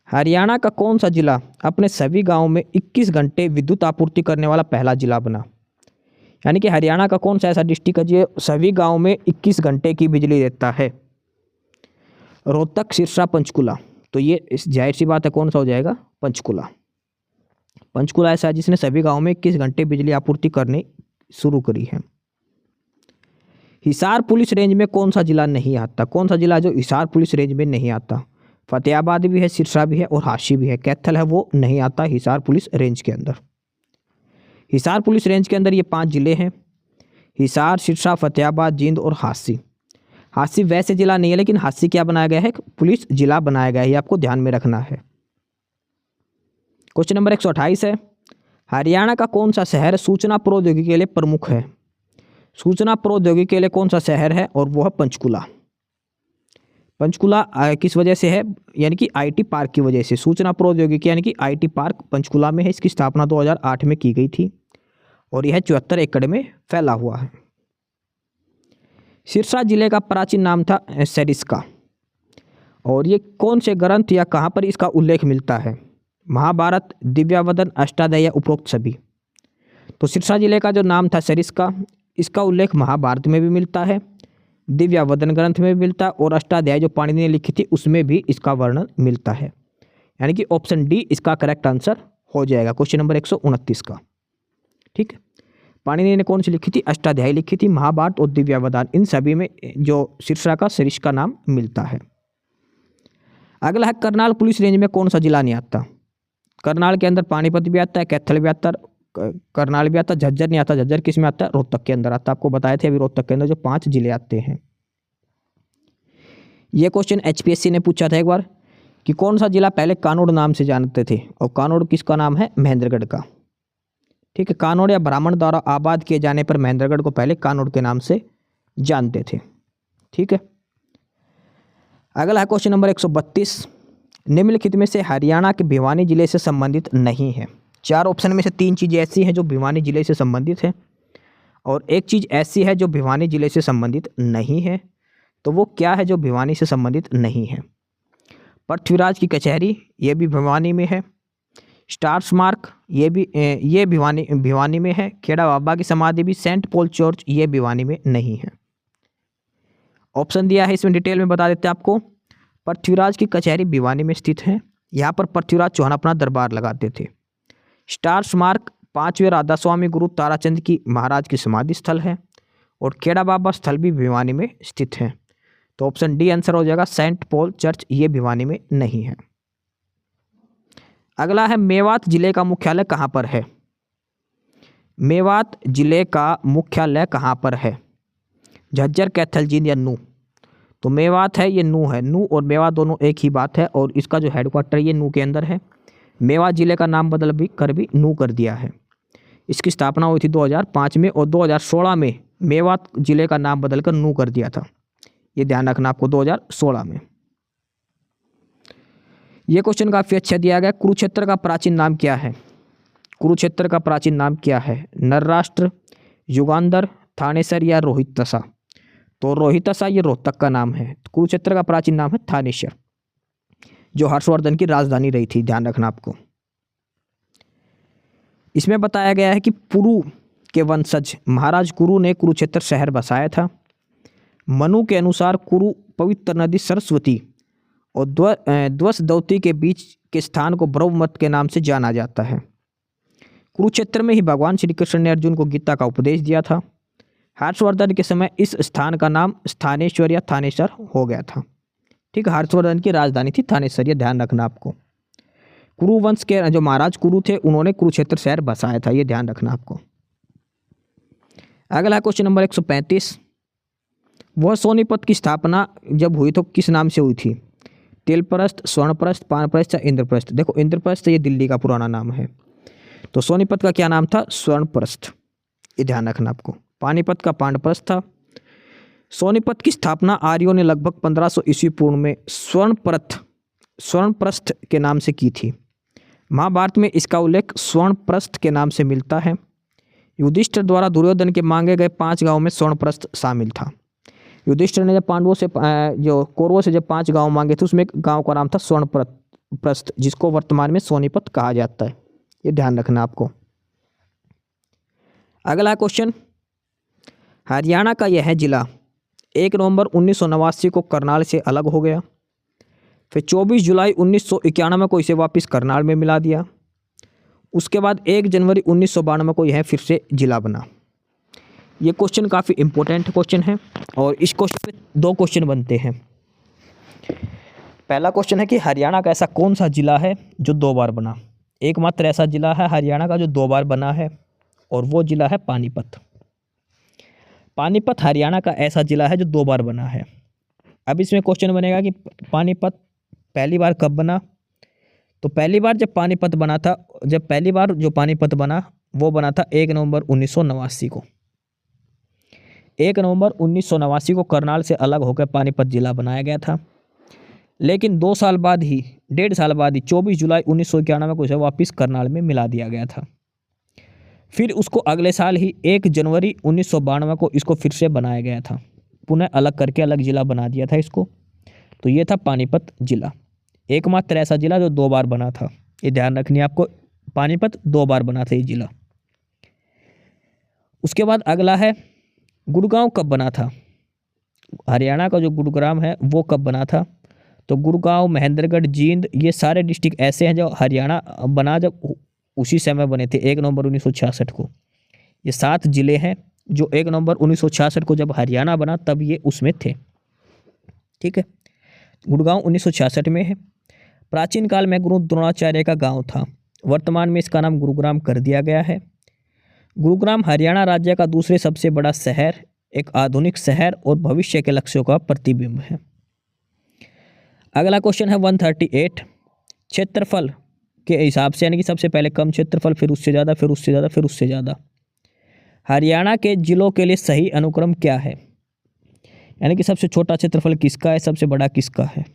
हरियाणा का कौन सा जिला अपने सभी गांवों में 21 घंटे विद्युत आपूर्ति करने वाला पहला जिला बना? यानी कि हरियाणा का कौन सा ऐसा डिस्ट्रिक्ट है जो सभी गांवों में 21 घंटे की बिजली देता है? रोहतक, सिरसा, पंचकुला। तो ये जाहिर सी बात है कौन सा हो जाएगा? पंचकुला। पंचकुला ऐसा है जिसने सभी गांवों में 21 घंटे बिजली आपूर्ति करनी शुरू करी है। हिसार पुलिस रेंज में कौन सा जिला नहीं आता? कौन सा जिला जो हिसार पुलिस रेंज में नहीं आता? फतेहाबाद भी है, सिरसा भी है और हाशी भी है। कैथल है वो नहीं आता हिसार पुलिस रेंज के अंदर। हिसार पुलिस रेंज के अंदर ये 5 जिले हैं, हिसार, सिरसा, फतेहाबाद, जींद और हासी। हासी वैसे जिला नहीं है, लेकिन हासी क्या बनाया गया है? पुलिस जिला बनाया गया है, ये आपको ध्यान में रखना है। क्वेश्चन नंबर 128 है, हरियाणा का कौन सा शहर सूचना प्रौद्योगिकी के लिए प्रमुख है? सूचना प्रौद्योगिकी के लिए कौन सा शहर है? और वो है पंचकुला। पंचकुला किस वजह से है? यानी कि आईटी पार्क की वजह से। सूचना प्रौद्योगिकी यानी कि आईटी पार्क पंचकुला में है। इसकी स्थापना 2008 में की गई थी और यह 74 एकड़ में फैला हुआ है। सिरसा जिले का प्राचीन नाम था सरिस्का, और ये कौन से ग्रंथ या कहाँ पर इसका उल्लेख मिलता है? महाभारत, दिव्यावदन, अष्टाध्यायी या उपरोक्त सभी। तो सिरसा जिले का जो नाम था सरिस्का, इसका उल्लेख महाभारत में भी मिलता है, दिव्यावदन ग्रंथ में भी मिलता है और अष्टाध्यायी जो पाणिनि ने लिखी थी उसमें भी इसका वर्णन मिलता है। यानी कि ऑप्शन डी इसका करेक्ट आंसर हो जाएगा क्वेश्चन नंबर 129 का। ठीक है, पाणिनि ने कौन सी लिखी थी? अष्टाध्यायी लिखी थी। महाभारत और दिव्यावदन, इन सभी में जो सिरसा का सरिस्का नाम मिलता है। अगला है, करनाल पुलिस रेंज में कौन सा जिला नहीं आता? करनाल के अंदर पानीपत भी आता है, कैथल भी आता है, करनाल भी आता है, झज्जर नहीं आता। झज्जर किस में आता है? रोहतक के अंदर आता है। आपको बताए थे अभी रोहतक के अंदर जो 5 जिले आते हैं। ये क्वेश्चन एचपीएससी ने पूछा था एक बार कि कौन सा जिला पहले कानोड़ नाम से जानते थे, और कानोड़ किसका नाम है? महेंद्रगढ़ का। ठीक है, कानोड़ या ब्राह्मण द्वारा आबाद किए जाने पर महेंद्रगढ़ को पहले कानोड़ के नाम से जानते थे। ठीक है, अगला है क्वेश्चन नंबर 132, निम्नलिखित में से हरियाणा के भिवानी जिले से संबंधित नहीं है। 4 ऑप्शन में से 3 चीज़ें ऐसी हैं जो भिवानी जिले से संबंधित है और एक चीज़ ऐसी है जो भिवानी जिले से संबंधित नहीं है। तो वो क्या है जो भिवानी से संबंधित नहीं है? पृथ्वीराज की कचहरी, ये भी भिवानी में है। स्टार स्मारक, ये भिवानी में है। खेड़ा बाबा की समाधि भी, सेंट पॉल चर्च, ये भिवानी में नहीं है। ऑप्शन दिया है, इसमें डिटेल में बता देते हैं आपको। पृथ्वीराज की कचहरी भिवानी में स्थित है, यहाँ पर पृथ्वीराज चौहान अपना दरबार लगाते थे। स्टार स्मारक 5वें राधा स्वामी गुरु ताराचंद की महाराज की समाधि स्थल है और खेड़ा बाबा स्थल भी भिवानी में स्थित है। तो ऑप्शन डी आंसर हो जाएगा, सेंट पॉल चर्च, ये भिवानी में नहीं है। अगला है, मेवात जिले का मुख्यालय कहाँ पर है? मेवात जिले का मुख्यालय कहाँ पर है? झज्जर, कैथल, जींद या नूह? तो मेवात है, ये नूह है। नूह और मेवात दोनों एक ही बात है और इसका जो हेडक्वार्टर ये नूह के अंदर है। मेवात जिले का नाम बदल भी नू कर दिया है। इसकी स्थापना हुई थी 2005 में और 2016 में मेवात जिले का नाम बदलकर नू कर दिया था। ये ध्यान रखना आपको 2016 में। ये क्वेश्चन काफ़ी अच्छा दिया गया। कुरुक्षेत्र का प्राचीन नाम क्या है? कुरुक्षेत्र का प्राचीन नाम क्या है? नरराष्ट्र, युगांधर, थानेसर या रोहितसा? तो रोहितसा ये रोहतक का नाम है। कुरुक्षेत्र का प्राचीन नाम है थानेसर, जो हर्षवर्धन की राजधानी रही थी। ध्यान रखना आपको। इसमें बताया गया है कि पुरु के वंशज महाराज कुरु ने कुरुक्षेत्र शहर बसाया था। मनु के अनुसार कुरु पवित्र नदी सरस्वती और द्वसदौती के बीच के स्थान को ब्रह्ममत के नाम से जाना जाता है। कुरुक्षेत्र में ही भगवान श्री कृष्ण ने अर्जुन को गीता का उपदेश दिया था। हर्षवर्धन के समय इस स्थान का नाम स्थानेश्वर या थानेसर हो गया था। ठीक है, हर्षवर्धन की राजधानी थी थानेसर, ये ध्यान रखना आपको। कुरु वंश के जो महाराज कुरु थे उन्होंने कुरुक्षेत्र शहर बसाया था, ये ध्यान रखना आपको। अगला क्वेश्चन नंबर 135। वह सोनीपत की स्थापना जब हुई तो किस नाम से हुई थी? तिलप्रस्थ, स्वर्णप्रस्थ, पानप्रस्थ या इंद्रप्रस्थ? देखो इंद्रप्रस्थ ये दिल्ली का पुराना नाम है, तो सोनीपत का क्या नाम था? स्वर्णप्रस्थ, ये ध्यान रखना आपको। पानीपत का पांडप्रस्थ था। सोनीपत की स्थापना आर्यों ने लगभग 1500 ईस्वी पूर्व में स्वर्णप्रस्थ के नाम से की थी। महाभारत में इसका उल्लेख स्वर्णप्रस्थ के नाम से मिलता है। युधिष्ठिर द्वारा दुर्योधन के मांगे गए 5 गांवों में स्वर्णप्रस्थ शामिल था। युधिष्ठिर ने जब पांडवों से जो कौरवों से जब 5 गांव मांगे थे उसमें एक गांव का नाम था स्वर्णप्रस्थ, जिसको वर्तमान में सोनीपत कहा जाता है, ये ध्यान रखना आपको। अगला क्वेश्चन, हरियाणा का यह जिला 1 नवंबर 1989 को करनाल से अलग हो गया। फिर 24 जुलाई 1991 को इसे वापस करनाल में मिला दिया। उसके बाद 1 जनवरी 1992 को यह फिर से जिला बना। ये क्वेश्चन काफ़ी इंपॉर्टेंट क्वेश्चन है और इस क्वेश्चन पे 2 क्वेश्चन बनते हैं। पहला क्वेश्चन है कि हरियाणा का ऐसा कौन सा जिला है जो 2 बार बना? एकमात्र ऐसा जिला है हरियाणा का जो 2 बार बना है और वो जिला है पानीपत। पानीपत हरियाणा का ऐसा जिला है जो 2 बार बना है। अब इसमें क्वेश्चन बनेगा कि पानीपत पहली बार कब बना? तो पहली बार जब पानीपत बना था, जब पहली बार जो पानीपत बना वो बना था 1 नवंबर 1989 को। 1 नवंबर 1989 को करनाल से अलग होकर पानीपत जिला बनाया गया था। लेकिन 2 साल बाद ही, 1.5 साल बाद ही 24 जुलाई 1991 को इसे वापस करनाल में मिला दिया गया था। फिर उसको अगले साल ही 1 जनवरी 1992 को इसको फिर से बनाया गया था, पुनः अलग करके अलग जिला बना दिया था इसको। तो ये था पानीपत जिला, एकमात्र ऐसा जिला जो 2 बार बना था। ये ध्यान रखनी है आपको, पानीपत 2 बार बना था ये जिला। उसके बाद अगला है गुड़गांव कब बना था? हरियाणा का जो गुरुग्राम है वो कब बना था? तो गुड़गांव, महेंद्रगढ़, जींद ये सारे डिस्ट्रिक्ट ऐसे हैं जो हरियाणा बना जब उसी समय बने थे 1 नवंबर 1966 को। ये 7 जिले हैं जो 1 नवंबर 1966 को जब हरियाणा बना तब ये उसमें थे। ठीक है, गुड़गांव 1966 में है। प्राचीन काल में गुरु द्रोणाचार्य का गांव था, वर्तमान में इसका नाम गुरुग्राम कर दिया गया है। गुरुग्राम हरियाणा राज्य का दूसरे सबसे बड़ा शहर, एक आधुनिक शहर और भविष्य के लक्ष्यों का प्रतिबिंब है। अगला क्वेश्चन है 138। क्षेत्रफल के हिसाब से, यानी कि सबसे पहले कम क्षेत्रफल, फिर उससे ज़्यादा, फिर उससे ज़्यादा, फिर उससे ज़्यादा, हरियाणा के जिलों के लिए सही अनुक्रम क्या है? यानी कि सबसे छोटा क्षेत्रफल किसका है, सबसे बड़ा किसका है?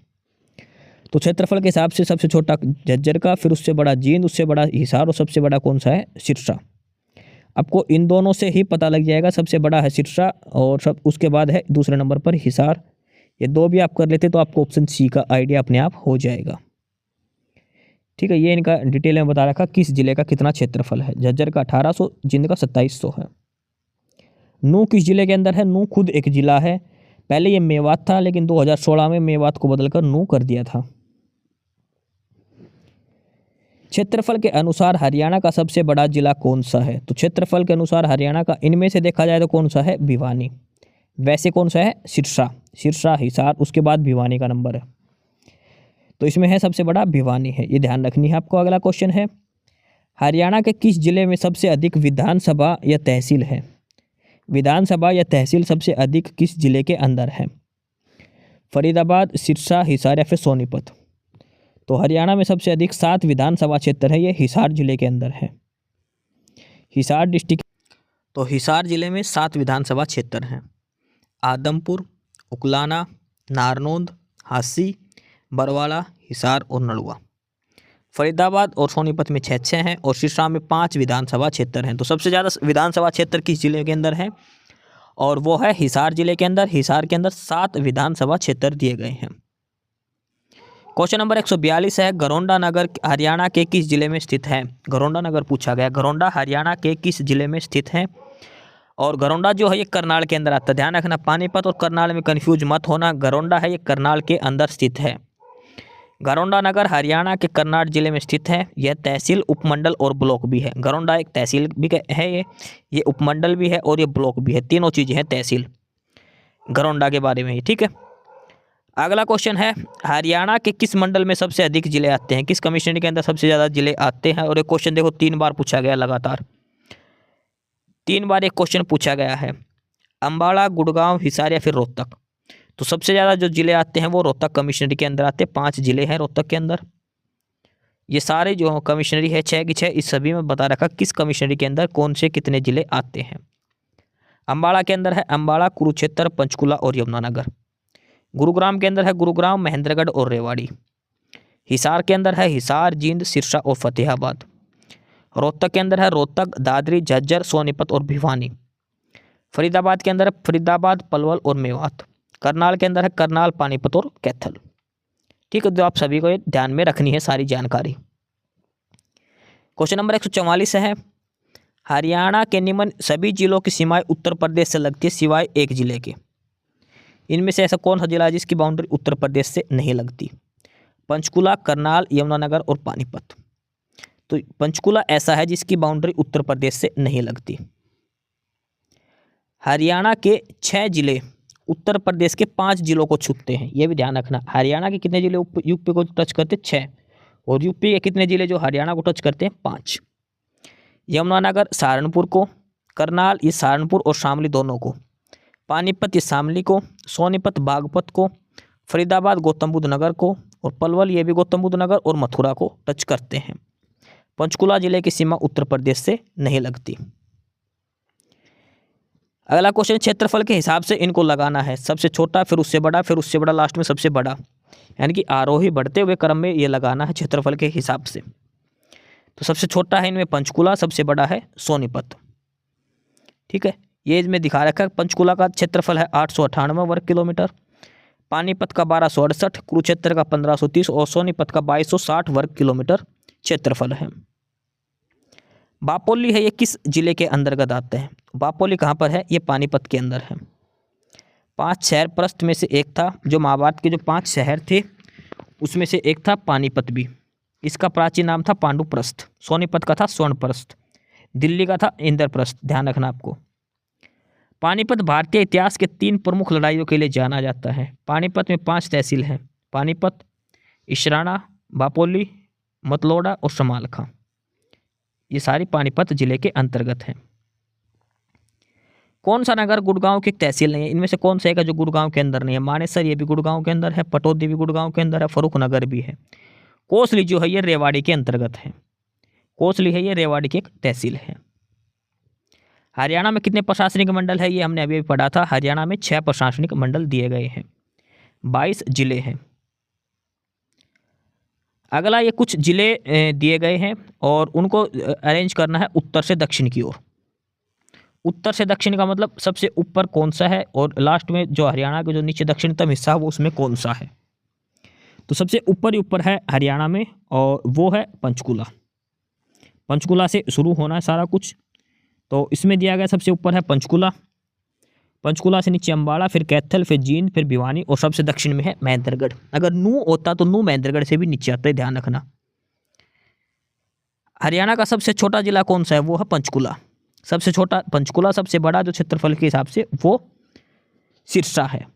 तो क्षेत्रफल के हिसाब से सबसे छोटा झज्जर का, फिर उससे बड़ा जींद, उससे बड़ा हिसार और सबसे बड़ा कौन सा है? सिरसा। आपको इन दोनों से ही पता लग जाएगा, सबसे बड़ा है सिरसा और सब उसके बाद है दूसरे नंबर पर हिसार। ये 2 भी आप कर लेते तो आपको ऑप्शन सी का आइडिया अपने आप हो जाएगा। ठीक है, ये इनका डिटेल में बता रखा किस जिले का कितना क्षेत्रफल है। झज्जर का 1800, जींद का 2700 है। नू किस जिले के अंदर है? नू खुद एक जिला है। पहले ये मेवात था लेकिन 2016 में मेवात को बदलकर नू कर दिया था। क्षेत्रफल के अनुसार हरियाणा का सबसे बड़ा जिला कौन सा है? तो क्षेत्रफल के अनुसार हरियाणा का इनमें से देखा जाए तो कौन सा है? भिवानी। वैसे कौन सा है? सिरसा। सिरसा, हिसार, उसके बाद भिवानी का नंबर है, तो इसमें है सबसे बड़ा भिवानी है, ये ध्यान रखनी है आपको। अगला क्वेश्चन है हरियाणा के किस जिले में सबसे अधिक विधानसभा या तहसील है? विधानसभा या तहसील सबसे अधिक किस जिले के अंदर है? फरीदाबाद, सिरसा, हिसार या फिर सोनीपत? तो हरियाणा में सबसे अधिक 7 विधानसभा क्षेत्र है, ये हिसार जिले के अंदर है। हिसार डिस्ट्रिक्ट, तो हिसार जिले में 7 विधानसभा क्षेत्र हैं। आदमपुर, उकलाना, नारनौंद, हांसी, बरवाला, हिसार और नलुआ। फरीदाबाद और सोनीपत में 6 हैं और सिरसा में 5 विधानसभा क्षेत्र हैं। तो सबसे ज़्यादा विधानसभा क्षेत्र किस जिले के अंदर है, और वो है हिसार जिले के अंदर। हिसार के अंदर 7 विधानसभा क्षेत्र दिए गए हैं। क्वेश्चन नंबर 142 है, घरौंडा नगर हरियाणा के किस जिले में स्थित है। घरौंडा नगर पूछा गया। घरौंडा हरियाणा के किस जिले में स्थित है, और घरौंडा जो है ये करनाल के अंदर आता है। ध्यान रखना, पानीपत और करनाल में कंफ्यूज मत होना। घरौंडा है ये करनाल के अंदर स्थित है। घरौंडा नगर हरियाणा के करनाल जिले में स्थित है। यह तहसील, उपमंडल और ब्लॉक भी है। घरौंडा एक तहसील भी है, ये उपमंडल भी है और ये ब्लॉक भी है। तीनों चीज़ें हैं तहसील घरौंडा के बारे में ही। ठीक है, अगला क्वेश्चन है, हरियाणा के किस मंडल में सबसे अधिक जिले आते हैं। किस कमिश्नरी के अंदर सबसे ज़्यादा जिले आते हैं। और एक क्वेश्चन देखो 3 बार पूछा गया, लगातार 3 बार एक क्वेश्चन पूछा गया है। अम्बाला, गुड़गांव, हिसार या फिर रोहतक। तो सबसे ज़्यादा जो जिले आते हैं वो रोहतक कमिश्नरी के अंदर आते हैं। 5 जिले हैं रोहतक के अंदर। ये सारे जो कमिश्नरी है 6 की 6, इस सभी में बता रखा किस कमिश्नरी के अंदर कौन से कितने जिले आते हैं। अम्बाला के अंदर है अम्बाला, कुरुक्षेत्र, पंचकुला और यमुनानगर। गुरुग्राम के अंदर है गुरुग्राम, महेंद्रगढ़ और रेवाड़ी। हिसार के अंदर है हिसार, जींद, सिरसा और फतेहाबाद। रोहतक के अंदर है रोहतक, दादरी, झज्जर, सोनीपत और भिवानी। फरीदाबाद के अंदर है फरीदाबाद, पलवल और मेवात। करनाल के अंदर है करनाल, पानीपत और कैथल। ठीक है, तो आप सभी को ये ध्यान में रखनी है सारी जानकारी। क्वेश्चन नंबर 144 है, हरियाणा के निम्न सभी जिलों की सीमाएं उत्तर प्रदेश से लगती है सिवाय एक जिले के। इनमें से ऐसा कौन सा जिला है जिसकी बाउंड्री उत्तर प्रदेश से नहीं लगती। पंचकुला, करनाल, यमुनानगर और पानीपत। तो पंचकुला ऐसा है जिसकी बाउंड्री उत्तर प्रदेश से नहीं लगती। हरियाणा के 6 जिले उत्तर प्रदेश के 5 जिलों को छूते हैं, ये भी ध्यान रखना। हरियाणा के कितने जिले यूपी को टच करते हैं 6, और यूपी के कितने जिले जो हरियाणा को टच करते हैं 5। यमुनानगर सहारनपुर को, करनाल ये सहारनपुर और शामली दोनों को, पानीपत ये शामली को, सोनीपत बागपत को, फरीदाबाद गौतम बुद्ध नगर को, और पलवल ये भी गौतम बुद्ध नगर और मथुरा को टच करते हैं। पंचकुला जिले की सीमा उत्तर प्रदेश से नहीं लगती। अगला क्वेश्चन, क्षेत्रफल के हिसाब से इनको लगाना है। सबसे छोटा, फिर उससे बड़ा, फिर उससे बड़ा, लास्ट में सबसे बड़ा, यानी कि आरोही बढ़ते हुए क्रम में ये लगाना है क्षेत्रफल के हिसाब से। तो सबसे छोटा है इनमें पंचकुला, सबसे बड़ा है सोनीपत। ठीक है, ये इसमें दिखा रखा है। पंचकुला का क्षेत्रफल है 898 वर्ग किलोमीटर, पानीपत का 1268, कुरुक्षेत्र का 1530 और सोनीपत का 2260 वर्ग किलोमीटर क्षेत्रफल है। बापोली है ये किस जिले के अंतर्गत आते हैं। बापोली कहाँ पर है, ये पानीपत के अंदर है। 5 शहर प्रस्थ में से एक था, जो महाभारत के जो 5 शहर थे उसमें से एक था पानीपत भी। इसका प्राचीन नाम था पांडुप्रस्थ। सोनीपत का था स्वर्णप्रस्थ, दिल्ली का था इंद्रप्रस्थ। ध्यान रखना आपको। पानीपत भारतीय इतिहास के 3 प्रमुख लड़ाइयों के लिए जाना जाता है। पानीपत में 5 तहसील हैं, पानीपत, इसराना, बापोली, मतलोडा और समालखा। ये सारी पानीपत जिले के अंतर्गत हैं। कौन सा नगर गुड़गांव की तहसील नहीं है। इनमें से कौन सा है जो गुड़गांव के अंदर नहीं है। मानेसर ये भी गुड़गांव के अंदर है, पटौदी भी गुड़गांव के अंदर है, फर्रुखनगर भी है। कोसली जो है ये रेवाड़ी के अंतर्गत है। कोसली है ये रेवाड़ी की एक तहसील है। हरियाणा में कितने प्रशासनिक मंडल है, ये हमने अभी पढ़ा था। हरियाणा में 6 प्रशासनिक मंडल दिए गए हैं, 22 जिले हैं। अगला ये कुछ जिले दिए गए हैं और उनको अरेंज करना है उत्तर से दक्षिण की ओर। उत्तर से दक्षिण का मतलब सबसे ऊपर कौन सा है और लास्ट में जो हरियाणा का जो नीचे दक्षिणतम हिस्सा है वो उसमें कौन सा है। तो सबसे ऊपर ही ऊपर है हरियाणा में और वो है पंचकुला। पंचकुला से शुरू होना है सारा कुछ। तो इसमें दिया गया सबसे ऊपर है पंचकुला, पंचकुला से नीचे अम्बाला, फिर कैथल, फिर जींद, फिर भिवानी और सबसे दक्षिण में है महेंद्रगढ़। अगर नू होता तो नू महेंद्रगढ़ से भी नीचे आता है, ध्यान रखना। हरियाणा का सबसे छोटा जिला कौन सा है, वो है पंचकुला। सबसे छोटा पंचकुला, सबसे बड़ा जो क्षेत्रफल के हिसाब से वो सिरसा है।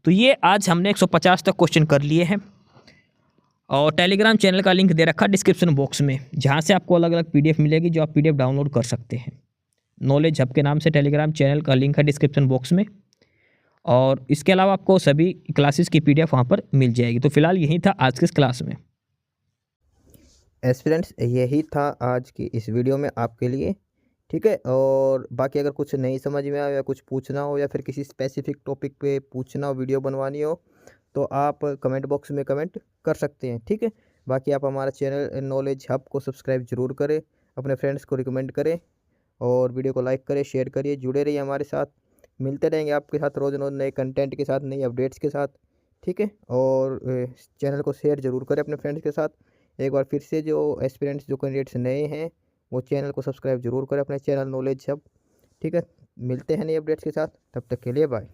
तो ये आज हमने 150 तक क्वेश्चन कर लिए हैं और टेलीग्राम चैनल का लिंक दे रखा डिस्क्रिप्शन बॉक्स में, जहाँ से आपको अलग अलग PDF मिलेगी जो आप PDF डाउनलोड कर सकते हैं। नॉलेज हब के नाम से टेलीग्राम चैनल का लिंक है डिस्क्रिप्शन बॉक्स में, और इसके अलावा आपको सभी क्लासेस की PDF वहाँ पर मिल जाएगी। तो फिलहाल यही था आज के इस क्लास में। एस्पिरेंट्स यही था आज की इस वीडियो में आपके लिए, ठीक है। और बाकी अगर कुछ नहीं समझ में आया या कुछ पूछना हो या फिर किसी स्पेसिफिक टॉपिक पे पूछना हो, वीडियो बनवानी हो, तो आप कमेंट बॉक्स में कमेंट कर सकते हैं, ठीक है। बाकी आप हमारा चैनल नॉलेज हब को सब्सक्राइब जरूर करें, अपने फ्रेंड्स को रिकमेंड करें और वीडियो को लाइक करें, शेयर करिए, जुड़े रहिए हमारे साथ। मिलते रहेंगे आपके साथ रोज़ रोज़ नए कंटेंट के साथ, नई अपडेट्स के साथ, ठीक है। और चैनल को शेयर ज़रूर करें अपने फ्रेंड्स के साथ। एक बार फिर से जो एस्पिरेंट्स जो कैंडिडेट्स नए हैं वो चैनल को सब्सक्राइब जरूर करें, अपने चैनल नॉलेज हब, ठीक है। मिलते हैं नई अपडेट्स के साथ, तब तक के लिए बाय।